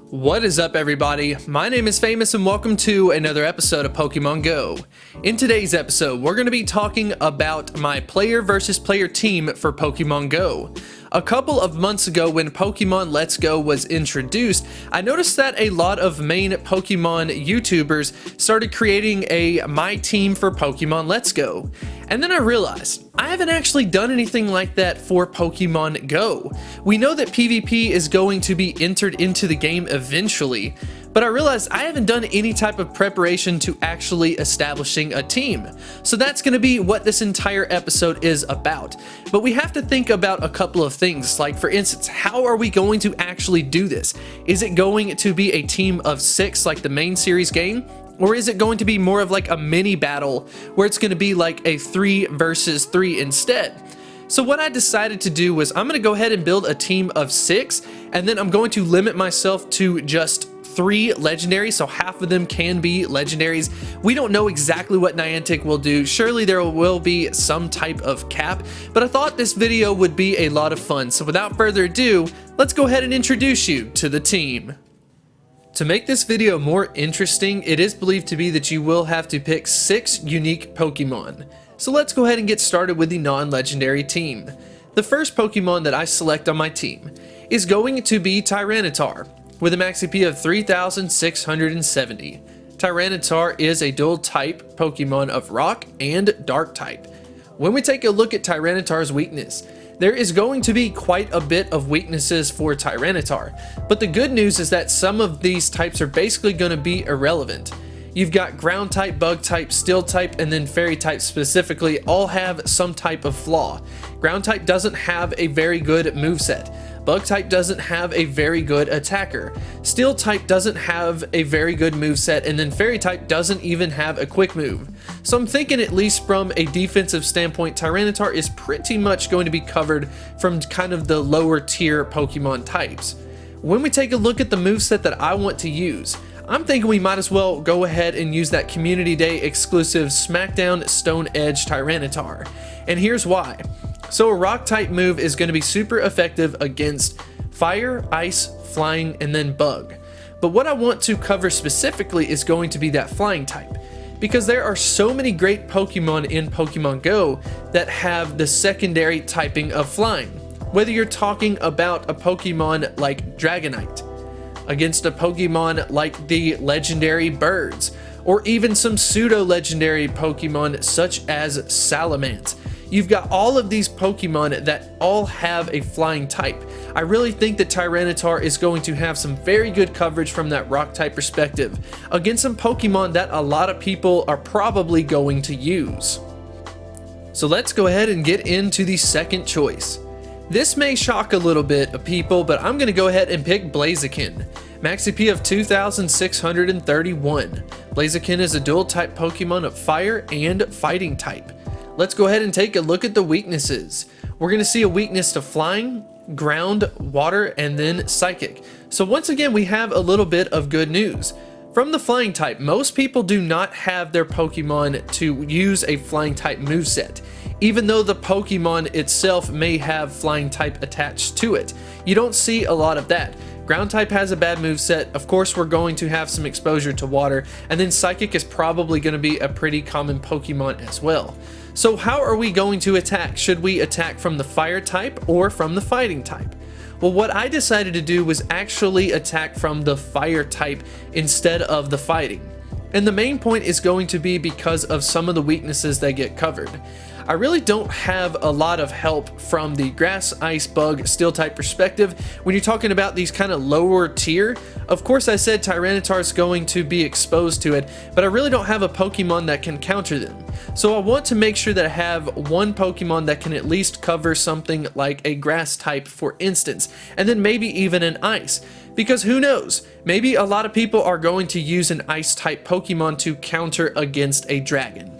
What is up, everybody? My name is Famous and welcome to another episode of Pokemon Go. In today's episode, we're going to be talking about my player versus player team for Pokemon Go. A couple of months ago when Pokemon Let's Go was introduced, I noticed that a lot of main Pokemon YouTubers started creating a My Team for Pokemon Let's Go. And then I realized, I haven't actually done anything like that for Pokemon Go. We know that PvP is going to be entered into the game eventually, but I realized I haven't done any type of preparation to actually establishing a team. So that's going to be what this entire episode is about. But we have to think about a couple of things, like for instance, how are we going to actually do this? Is it going to be a team of 6 like the main series game? Or is it going to be more of like a mini battle where it's going to be like a 3 versus 3 instead? So what I decided to do was I'm going to go ahead and build a team of 6, and then I'm going to limit myself to just 3 legendaries, so half of them can be legendaries. We don't know exactly what Niantic will do. Surely there will be some type of cap, but I thought this video would be a lot of fun. So without further ado, let's go ahead and introduce you to the team. To make this video more interesting, it is believed to be that you will have to pick 6 unique Pokemon. So let's go ahead and get started with the non-legendary team. The first Pokemon that I select on my team is going to be Tyranitar, with a max CP of 3,670. Tyranitar is a dual type Pokemon of Rock and Dark type. When we take a look at Tyranitar's weakness, there is going to be quite a bit of weaknesses for Tyranitar, but the good news is that some of these types are basically going to be irrelevant. You've got Ground type, Bug type, Steel type, and then Fairy type specifically all have some type of flaw. Ground type doesn't have a very good moveset. Bug type doesn't have a very good attacker. Steel type doesn't have a very good moveset, and then Fairy type doesn't even have a quick move. So I'm thinking, at least from a defensive standpoint, Tyranitar is pretty much going to be covered from kind of the lower tier Pokemon types. When we take a look at the moveset that I want to use, I'm thinking we might as well go ahead and use that Community Day exclusive Smackdown Stone Edge Tyranitar. And here's why. So a Rock type move is going to be super effective against Fire, Ice, Flying, and then Bug. But what I want to cover specifically is going to be that Flying type, because there are so many great Pokemon in Pokemon Go that have the secondary typing of Flying. Whether you're talking about a Pokemon like Dragonite, against a Pokemon like the legendary birds, or even some pseudo-legendary Pokemon such as Salamence. You've got all of these Pokemon that all have a flying type. I really think that Tyranitar is going to have some very good coverage from that Rock type perspective against some Pokemon that a lot of people are probably going to use. So let's go ahead and get into the second choice. This may shock a little bit of people, but I'm going to go ahead and pick Blaziken. Max CP of 2,631. Blaziken is a dual type Pokemon of Fire and Fighting type. Let's go ahead and take a look at the weaknesses. We're going to see a weakness to Flying, Ground, Water, and then Psychic. So once again, we have a little bit of good news. From the Flying type, most people do not have their Pokemon to use a Flying type moveset, even though the Pokemon itself may have Flying type attached to it. You don't see a lot of that. Ground type has a bad moveset. Of course, we're going to have some exposure to Water, and then Psychic is probably going to be a pretty common Pokemon as well. So how are we going to attack? Should we attack from the Fire type or from the Fighting type? Well, what I decided to do was actually attack from the Fire type instead of the Fighting. And the main point is going to be because of some of the weaknesses that get covered. I really don't have a lot of help from the Grass, Ice, Bug, Steel type perspective when you're talking about these kind of lower tier. Of course, I said Tyranitar is going to be exposed to it, but I really don't have a Pokemon that can counter them. So I want to make sure that I have one Pokemon that can at least cover something like a Grass type, for instance, and then maybe even an Ice. Because who knows, maybe a lot of people are going to use an Ice type Pokemon to counter against a Dragon.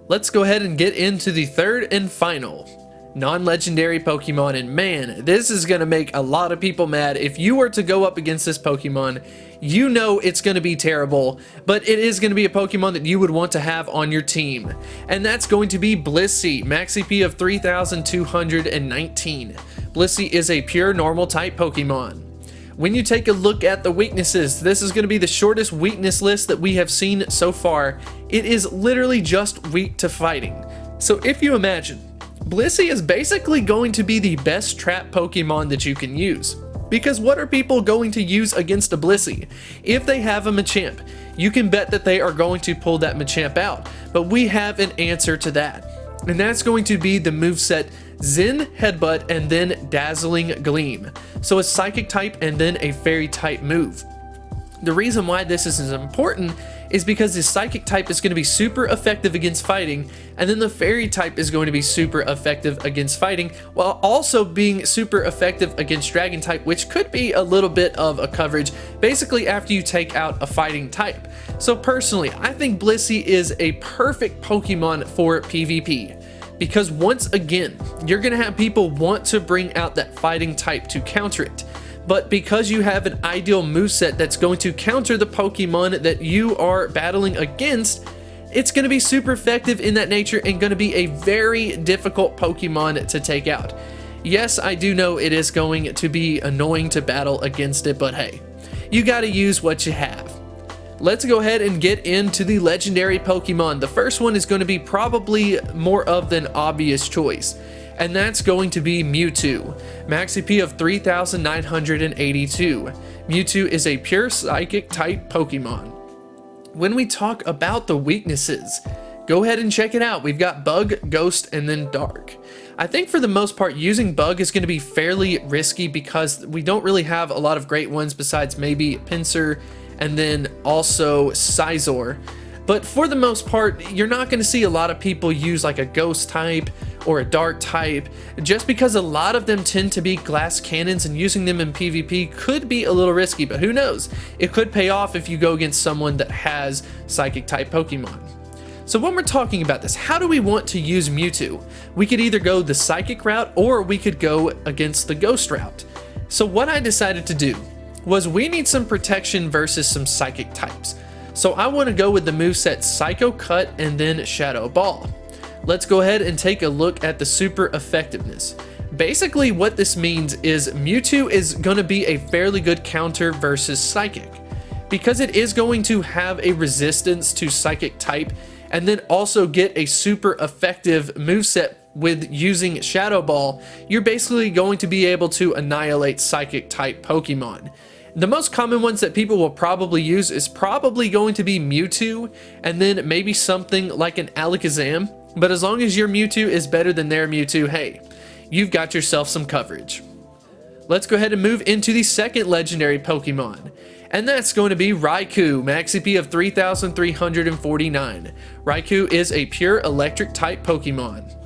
Let's go ahead and get into the third and final non-legendary Pokemon, and man, this is going to make a lot of people mad. If you were to go up against this Pokemon, you know it's going to be terrible, but it is going to be a Pokemon that you would want to have on your team, and that's going to be Blissey, max CP of 3,219. Blissey is a pure normal type Pokemon. When you take a look at the weaknesses, this is going to be the shortest weakness list that we have seen so far. It is literally just weak to fighting. So if you imagine, Blissey is basically going to be the best trap Pokemon that you can use. Because what are people going to use against a Blissey? If they have a Machamp, you can bet that they are going to pull that Machamp out. But we have an answer to that. And that's going to be the moveset Zen Headbutt and then Dazzling Gleam. So a Psychic type and then a Fairy type move. The reason why this is important is because the Psychic type is going to be super effective against fighting, and then the Fairy type is going to be super effective against fighting, while also being super effective against Dragon type, which could be a little bit of a coverage, basically after you take out a fighting type. So personally, I think Blissey is a perfect Pokemon for PvP. Because once again, you're going to have people want to bring out that fighting type to counter it. But because you have an ideal moveset that's going to counter the Pokemon that you are battling against, it's going to be super effective in that nature and going to be a very difficult Pokemon to take out. Yes, I do know it is going to be annoying to battle against it, but hey, you got to use what you have. Let's go ahead and get into the legendary Pokemon. The first one is going to be probably more of an obvious choice, and that's going to be Mewtwo. Max CP of 3,982. Mewtwo is a pure Psychic type Pokemon. When we talk about the weaknesses, go ahead and check it out. We've got Bug, Ghost, and then Dark. I think for the most part, using Bug is going to be fairly risky because we don't really have a lot of great ones besides maybe Pinsir and then also Scizor. But for the most part, you're not going to see a lot of people use like a Ghost type or a Dark type, just because a lot of them tend to be glass cannons, and using them in PvP could be a little risky, but who knows? It could pay off if you go against someone that has Psychic type Pokemon. So when we're talking about this, how do we want to use Mewtwo? We could either go the Psychic route or we could go against the Ghost route. So what I decided to do was we need some protection versus some Psychic types. So I want to go with the moveset Psycho Cut and then Shadow Ball. Let's go ahead and take a look at the super effectiveness. Basically what this means is Mewtwo is going to be a fairly good counter versus Psychic, because it is going to have a resistance to Psychic type and then also get a super effective moveset with using Shadow Ball. You're basically going to be able to annihilate Psychic type Pokemon. The most common ones that people will probably use is probably going to be Mewtwo and then maybe something like an Alakazam, but as long as your Mewtwo is better than their Mewtwo, hey, you've got yourself some coverage. Let's go ahead and move into the second legendary Pokemon, and that's going to be Raikou, Max CP of 3,349. Raikou is a pure electric type Pokemon.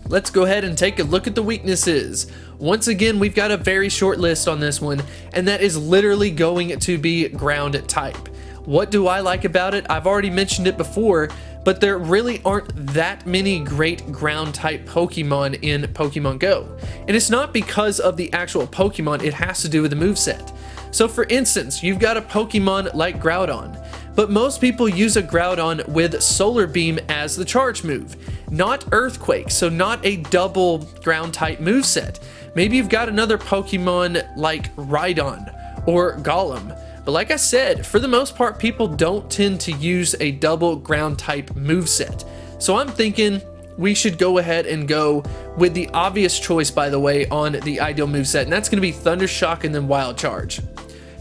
Let's go ahead and take a look at the weaknesses. Once again, we've got a very short list on this one, and that is literally going to be ground type. What do I like about it? I've already mentioned it before, but there really aren't that many great ground type Pokemon in Pokemon Go. And it's not because of the actual Pokemon, it has to do with the moveset. So for instance, you've got a Pokemon like Groudon, but most people use a Groudon with Solar Beam as the charge move, not Earthquake, so not a double ground type moveset. Maybe you've got another Pokemon like Rhydon or Golem, but like I said, for the most part, people don't tend to use a double ground type moveset. So I'm thinking we should go ahead and go with the obvious choice, by the way, on the ideal moveset, and that's going to be Thunder Shock and then Wild Charge.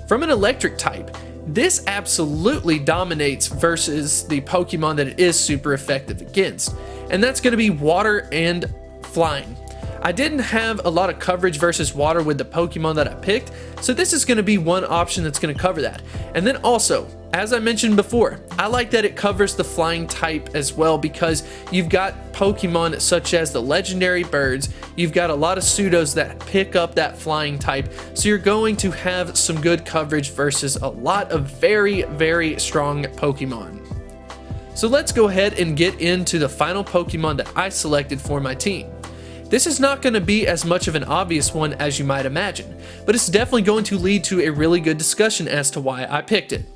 From an electric type, this absolutely dominates versus the Pokemon that it is super effective against, and that's going to be Water and Flying. I didn't have a lot of coverage versus water with the Pokemon that I picked, so this is going to be one option that's going to cover that. And then also, as I mentioned before, I like that it covers the flying type as well, because you've got Pokemon such as the legendary birds, you've got a lot of pseudos that pick up that flying type, so you're going to have some good coverage versus a lot of very, very strong Pokemon. So let's go ahead and get into the final Pokemon that I selected for my team. This is not going to be as much of an obvious one as you might imagine, but it's definitely going to lead to a really good discussion as to why I picked it.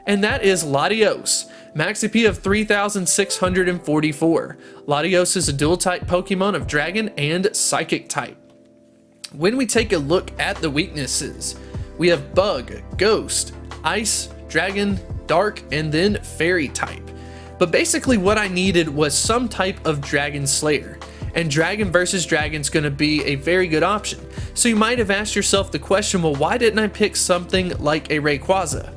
And that is Latios, Max CP of 3,644. Latios is a dual type Pokemon of Dragon and Psychic type. When we take a look at the weaknesses, We have Bug, Ghost, Ice, Dragon, Dark, and then Fairy type. But basically what I needed was some type of Dragon Slayer, and Dragon versus Dragon is going to be a very good option. So you might have asked yourself the question, well, why didn't I pick something like a Rayquaza?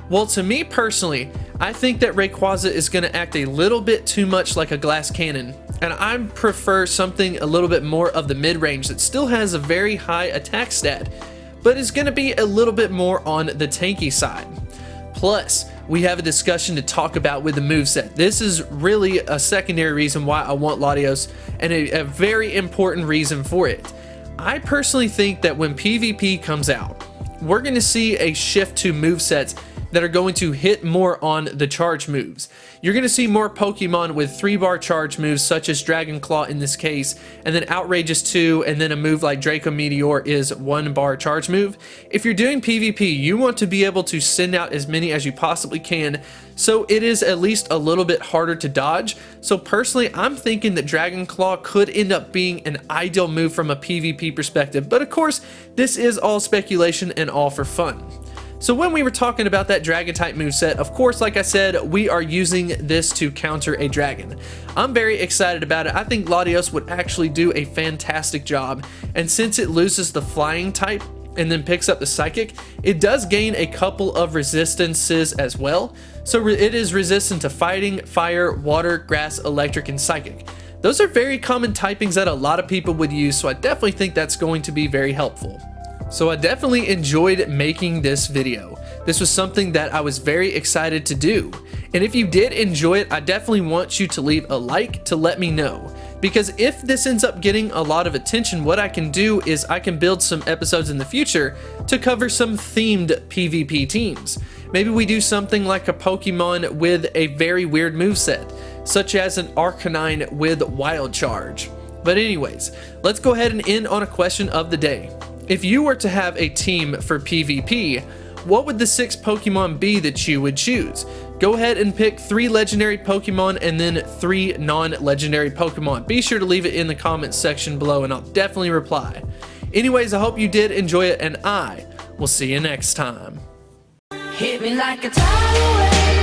Well, to me personally, I think that Rayquaza is going to act a little bit too much like a glass cannon, and I prefer something a little bit more of the mid-range that still has a very high attack stat, but is going to be a little bit more on the tanky side. Plus, we have a discussion to talk about with the moveset. This is really a secondary reason why I want Latios, and a very important reason for it. I personally think that when PvP comes out, we're going to see a shift to movesets that are going to hit more on the charge moves. You're going to see more Pokemon with 3-bar charge moves such as Dragon Claw in this case, and then Outrageous 2, and then a move like Draco Meteor is 1-bar charge move. If you're doing PvP, you want to be able to send out as many as you possibly can, so it is at least a little bit harder to dodge. So personally, I'm thinking that Dragon Claw could end up being an ideal move from a PvP perspective, but of course, this is all speculation and all for fun. So when we were talking about that dragon type moveset, of course, like I said, we are using this to counter a dragon. I'm very excited about it. I think Latios would actually do a fantastic job. And since it loses the flying type and then picks up the psychic, it does gain a couple of resistances as well. So it is resistant to fighting, fire, water, grass, electric, and psychic. Those are very common typings that a lot of people would use, so I definitely think that's going to be very helpful. So I definitely enjoyed making this video. This was something that I was very excited to do. And if you did enjoy it, I definitely want you to leave a like to let me know. Because if this ends up getting a lot of attention, what I can do is I can build some episodes in the future to cover some themed PvP teams. Maybe we do something like a Pokemon with a very weird moveset, such as an Arcanine with Wild Charge. But anyways, let's go ahead and end on a question of the day. If you were to have a team for PvP, what would the 6 Pokemon be that you would choose? Go ahead and pick 3 legendary Pokemon and then 3 non-legendary Pokemon. Be sure to leave it in the comments section below and I'll definitely reply. Anyways, I hope you did enjoy it and I will see you next time. Hit me like a tidal wave.